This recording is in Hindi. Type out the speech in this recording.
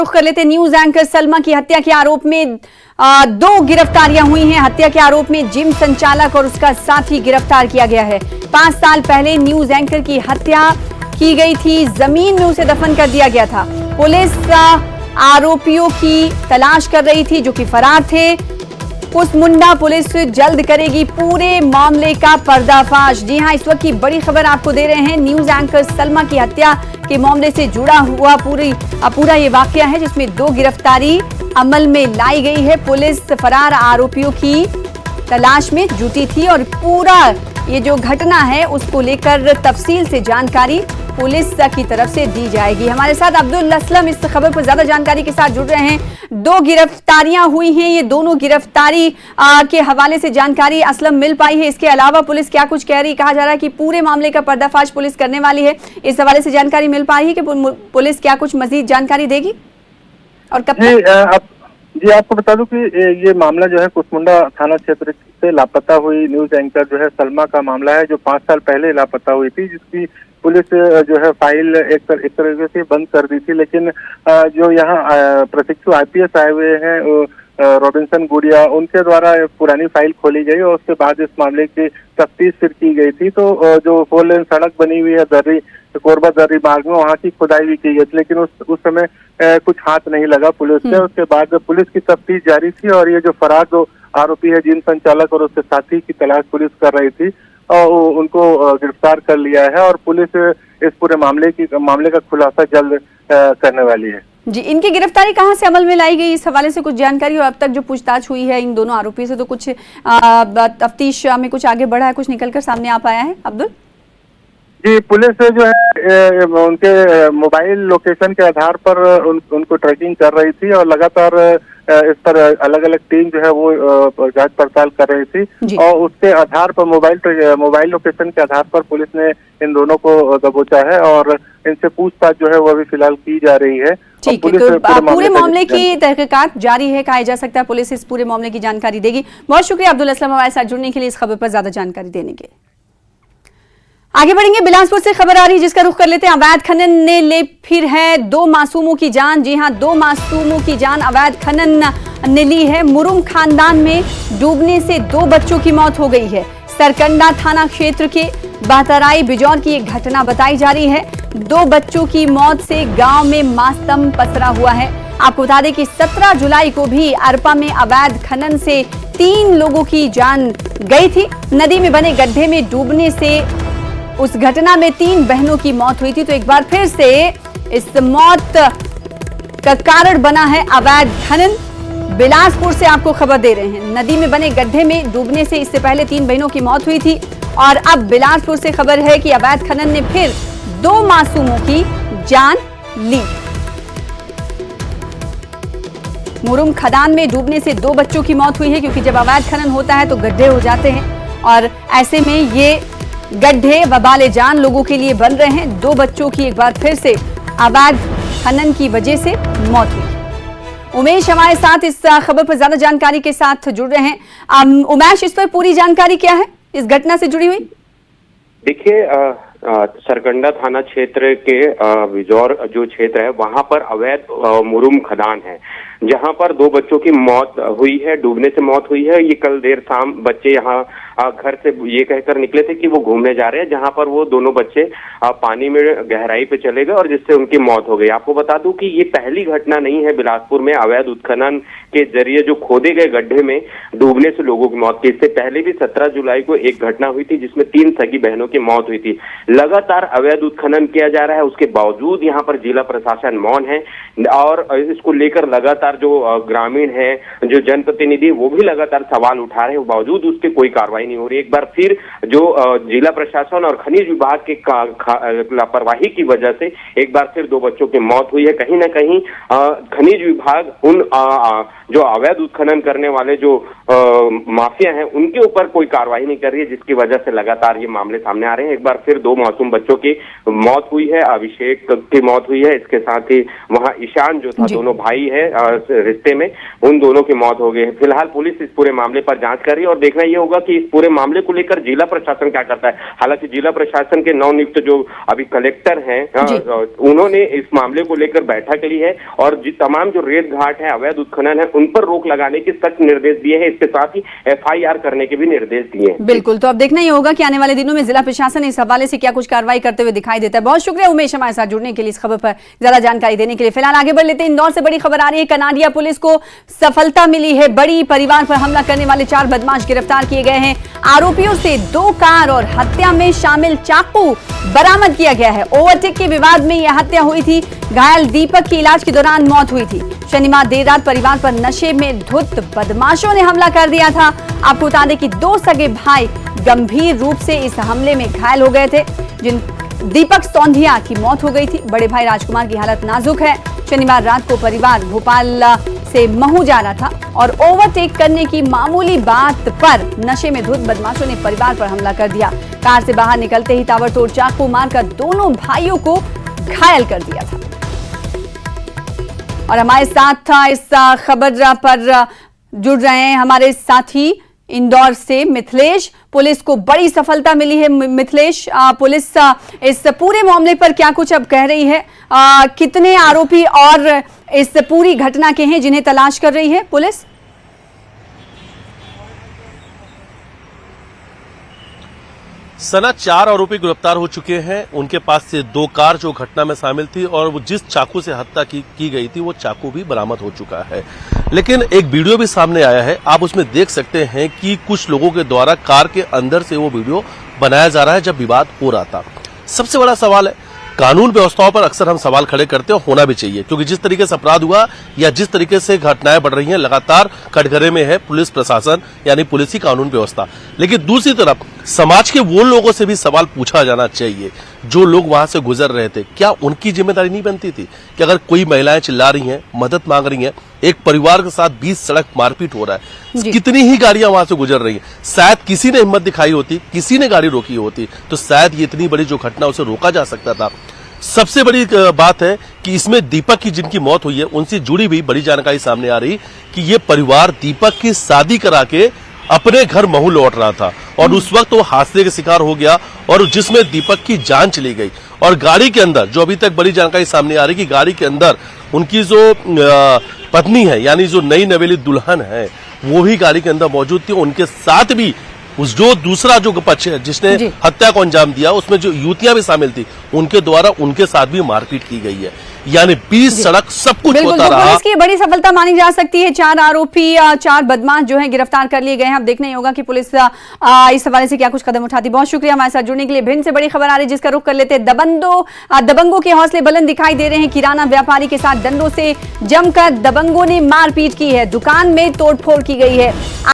रुख कर लेते न्यूज एंकर सलमा की हत्या के आरोप में 2 गिरफ्तारियां हुई हैं। हत्या के आरोप में जिम संचालक और उसका साथी गिरफ्तार किया गया है। 5 साल पहले न्यूज एंकर की हत्या की गई थी, जमीन में उसे दफन कर दिया गया था। पुलिस आरोपियों की तलाश कर रही थी जो कि फरार थे। कुसमुंडा पुलिस जल्द करेगी पूरे मामले का पर्दाफाश। जी हां, इस वक्त की बड़ी खबर आपको दे रहे हैं। न्यूज एंकर सलमा की हत्या के मामले से जुड़ा हुआ पूरा ये वाकया है जिसमें 2 गिरफ्तारी अमल में लाई गई है। पुलिस फरार आरोपियों की तलाश में जुटी थी और पूरा ये जो घटना है उसको लेकर तफसील से जानकारी पुलिस की तरफ से दी जाएगी। हमारे साथ अब्दुल असलम इस खबर पर ज्यादा जानकारी के साथ जुड़ रहे हैं। 2 गिरफ्तारियां हुई हैं, ये दोनों गिरफ्तारी के हवाले से जानकारी असलम मिल पाई है। इसके अलावा पुलिस क्या कुछ कह रही, कहा जा रहा है कि पूरे मामले का पर्दाफाश पुलिस करने वाली है। इस हवाले से जानकारी मिल पाई है कि पुलिस क्या कुछ मजीद जानकारी देगी और कब तक? जी, आपको बता दूं कि ये मामला जो है कुसमुंडा थाना क्षेत्र से लापता हुई न्यूज एंकर जो है सलमा का मामला है, जो 5 साल पहले लापता हुई थी, जिसकी पुलिस जो है फाइल एक तरीके से बंद कर दी थी। लेकिन जो यहाँ प्रशिक्षु IPS आए हुए हैं रॉबिन्सन गुड़िया, उनके द्वारा पुरानी फाइल खोली गई और उसके बाद इस मामले की तफ्तीश फिर की गई थी। तो जो 4 लेन सड़क बनी हुई है दर्री कोरबा दर्री मार्ग में, वहाँ की खुदाई भी की गई थी, लेकिन उस समय कुछ हाथ नहीं लगा पुलिस से। उसके बाद पुलिस की तफ्तीश जारी थी और ये जो फरार जो आरोपी है जिम संचालक और उसके साथी की तलाश पुलिस कर रही थी और उनको गिरफ्तार कर लिया है और पुलिस इस पूरे मामले का खुलासा जल्द करने वाली है। जी, इनकी गिरफ्तारी कहां से अमल में लाई गई, इस हवाले से कुछ जानकारी और अब तक जो पूछताछ हुई है इन दोनों आरोपियों से, तो कुछ तफ्तीश में कुछ आगे बढ़ा है, कुछ निकलकर सामने आ पाया है अब्दुल? जी, पुलिस जो है उनके मोबाइल लोकेशन के आधार पर उनको ट्रैकिंग कर रही थी और लगातार इस पर अलग अलग टीम जो है वो जांच पड़ताल कर रही थी और उसके आधार पर मोबाइल लोकेशन के आधार पर पुलिस ने इन दोनों को दबोचा है और इनसे पूछताछ जो है वो अभी फिलहाल की जा रही है। ठीक है, तो पूरे मामले की तहकीकात जारी है, कहा जा सकता है पुलिस इस पूरे मामले की जानकारी देगी। बहुत शुक्रिया अब्दुल असलम हमारे साथ जुड़ने के लिए, इस खबर पर ज्यादा जानकारी देने के। आगे बढ़ेंगे, बिलासपुर से खबर आ रही है जिसका रुख कर लेते हैं। अवैध खनन ने ले फिर है 2 मासूमों की जान। जी हां, 2 मासूमों की जान अवैध खनन ने ली है। मुरुम खानदान में डूबने से 2 बच्चों की मौत हो गई है। सरकंडा थाना क्षेत्र के बहतराई बिजौर की एक घटना बताई जा रही है। 2 बच्चों की मौत से गांव में मातम पसरा हुआ है। आपको बता दें कि 17 जुलाई को भी अरपा में अवैध खनन से 3 लोगों की जान गई थी। नदी में बने गड्ढे में डूबने से उस घटना में 3 बहनों की मौत हुई थी। तो एक बार फिर से इस मौत का कारण बना है अवैध खनन। बिलासपुर से आपको खबर दे रहे हैं, नदी में बने गड्ढे में डूबने से इससे पहले 3 बहनों की मौत हुई थी और अब बिलासपुर से खबर है कि अवैध खनन ने फिर 2 मासूमों की जान ली। मुरुम खदान में डूबने से 2 बच्चों की मौत हुई है, क्योंकि जब अवैध खनन होता है तो गड्ढे हो जाते हैं और ऐसे में ये गड्ढे वबाले जान लोगों के लिए बन रहे हैं। 2 बच्चों की एक बार फिर से अवैध खनन की वजह से मौत हुई। उमेश हमारे साथ इस खबर पर ज्यादा जानकारी के साथ जुड़ रहे हैं। उमेश, इस पर पूरी जानकारी क्या है इस घटना से जुड़ी हुई? देखिए, सरकंडा थाना क्षेत्र के बिजौर जो क्षेत्र है वहां पर अवैध मुरुम खदान है, जहां पर 2 बच्चों की मौत हुई है, डूबने से मौत हुई है। ये कल देर शाम बच्चे यहाँ घर से ये कहकर निकले थे कि वो घूमने जा रहे हैं, जहां पर वो दोनों बच्चे पानी में गहराई पे चले गए और जिससे उनकी मौत हो गई। आपको बता दूं कि ये पहली घटना नहीं है बिलासपुर में अवैध उत्खनन के जरिए जो खोदे गए गड्ढे में डूबने से लोगों की मौत की। इससे पहले भी 17 जुलाई को एक घटना हुई थी जिसमें 3 सगी बहनों की मौत हुई थी। लगातार अवैध उत्खनन किया जा रहा है, उसके बावजूद यहाँ पर जिला प्रशासन मौन है और इसको लेकर लगातार जो ग्रामीण है, जो जनप्रतिनिधि, वो भी लगातार सवाल उठा रहे हैं, बावजूद उसके कोई कार्रवाई नहीं हो रही। एक बार फिर जो जिला प्रशासन और खनिज विभाग के लापरवाही की वजह से एक बार फिर 2 बच्चों की मौत हुई है। कहीं ना कहीं खनिज विभाग उन जो अवैध उत्खनन करने वाले जो माफिया हैं उनके ऊपर कोई कार्रवाई नहीं कर रही है, जिसकी वजह से लगातार ये मामले सामने आ रहे हैं। एक बार फिर 2 मासूम बच्चों की मौत हुई है। अभिषेक की मौत हुई है, इसके साथ ही वहाँ ईशान जो था, दोनों भाई है रिश्ते में, उन दोनों की मौत हो गई है। फिलहाल पुलिस इस पूरे मामले पर जांच कर रही है और देखना यह होगा कि इस पूरे मामले को लेकर जिला प्रशासन क्या करता है। हालांकि जिला प्रशासन के नवनियुक्त जो अभी कलेक्टर हैं, उन्होंने इस मामले को लेकर बैठक ली है और तमाम जो रेत घाट है, अवैध उत्खनन है, उन पर रोक लगाने के सख्त निर्देश दिए हैं। इसके साथ ही FIR करने के भी निर्देश दिए हैं। बिल्कुल, तो अब देखना ही होगा कि आने वाले दिनों में जिला प्रशासन इस हवाले से क्या कुछ कार्रवाई करते हुए दिखाई देता है। बहुत शुक्रिया उमेश हमारे साथ जुड़ने के लिए, इस खबर पर ज्यादा जानकारी देने के लिए। फिलहाल आगे बढ़ लेते हैं, इंदौर से बड़ी खबर आ रही है। कनाडिया पुलिस को सफलता मिली है बड़ी। परिवार पर हमला करने वाले 4 बदमाश गिरफ्तार किए गए हैं। आरोपियों से 2 कार और हत्या में शामिल चाकू बरामद किया गया है। ओवरटेक के विवाद में यह हत्या हुई थी। घायल दीपक की इलाज के दौरान मौत हुई थी। शनिवार देर रात परिवार पर नशे में धुत बदमाशों ने हमला कर दिया था। आपको बता दें कि 2 सगे भाई गंभीर रूप से इस हमले में घायल हो गए थे। दीपक सौंधिया की मौत हो गई थी। बड़े भाई राजकुमार की हालत नाजुक है। शनिवार रात को परिवार भोपाल से महू जा रहा था और ओवरटेक करने की मामूली बात पर नशे में धुत बदमाशों ने परिवार पर हमला कर दिया। कार से बाहर निकलते ही ताबड़तोड़ चाकू मारकर दोनों भाइयों को घायल कर दिया था। और हमारे साथ इस खबर पर जुड़ रहे हैं हमारे साथी इंदौर से मिथिलेश। पुलिस को बड़ी सफलता मिली है। मिथिलेश, पुलिस इस पूरे मामले पर क्या कुछ अब कह रही है? कितने आरोपी और इस पूरी घटना के हैं जिन्हें तलाश कर रही है पुलिस? सना 4 आरोपी गिरफ्तार हो चुके हैं। उनके पास से 2 कार जो घटना में शामिल थी और वो जिस चाकू से हत्या की गई थी वो चाकू भी बरामद हो चुका है। लेकिन एक वीडियो भी सामने आया है, आप उसमें देख सकते हैं कि कुछ लोगों के द्वारा कार के अंदर से वो वीडियो बनाया जा रहा है जब विवाद हो रहा था। सबसे बड़ा सवाल है, कानून व्यवस्थाओं पर अक्सर हम सवाल खड़े करते हैं, होना भी चाहिए, क्योंकि जिस तरीके से अपराध हुआ या जिस तरीके से घटनाएं बढ़ रही हैं, लगातार कटघरे में है पुलिस प्रशासन यानी पुलिस की कानून व्यवस्था। लेकिन दूसरी तरफ समाज के वो लोगों से भी सवाल पूछा जाना चाहिए जो लोग वहां से गुजर रहे थे। क्या उनकी जिम्मेदारी नहीं बनती थी कि अगर कोई महिलाएं चिल्ला रही हैं, मदद मांग रही हैं, एक परिवार के साथ 20 सड़क मारपीट हो रहा है, कितनी ही गाड़ियां वहां से गुजर रही हैं, शायद किसी ने हिम्मत दिखाई होती, किसी ने गाड़ी रोकी होती तो शायद ये इतनी बड़ी जो घटना उसे रोका जा सकता था। सबसे बड़ी बात है कि इसमें दीपक की जिनकी मौत हुई है उनसे जुड़ी भी बड़ी जानकारी सामने आ रही कि ये परिवार दीपक की शादी करा के अपने घर महू लौट रहा था और उस वक्त वो हादसे का शिकार हो गया और जिसमें दीपक की जान चली गई। और गाड़ी के अंदर जो अभी तक बड़ी जानकारी सामने आ रही कि गाड़ी के अंदर उनकी जो पत्नी है यानी जो नई नवेली दुल्हन है वो भी गाड़ी के अंदर मौजूद थी। उनके साथ भी उस जो दूसरा जो पक्ष है जिसने हत्या को अंजाम दिया उसमें जो युवतियां भी शामिल थी उनके द्वारा उनके साथ भी मारपीट की गई है। यानी 20 सड़क सब कुछ होता रहा। पुलिस की बड़ी सफलता मानी जा सकती है। 4 आरोपी 4 बदमाश जो है गिरफ्तार कर लिए गए हैं। अब देखना ही होगा कि पुलिस इस हवाले से क्या कुछ कदम उठाती। बहुत शुक्रिया हमारे साथ जुड़ने के लिए। भिंड से बड़ी खबर आ रही है जिसका रुख कर लेते हैं। दबंगों के हौसले बुलंद दिखाई दे रहे हैं। किराना व्यापारी के साथ डंडों से जमकर दबंगों ने मारपीट की है। दुकान में तोड़फोड़ की गई है।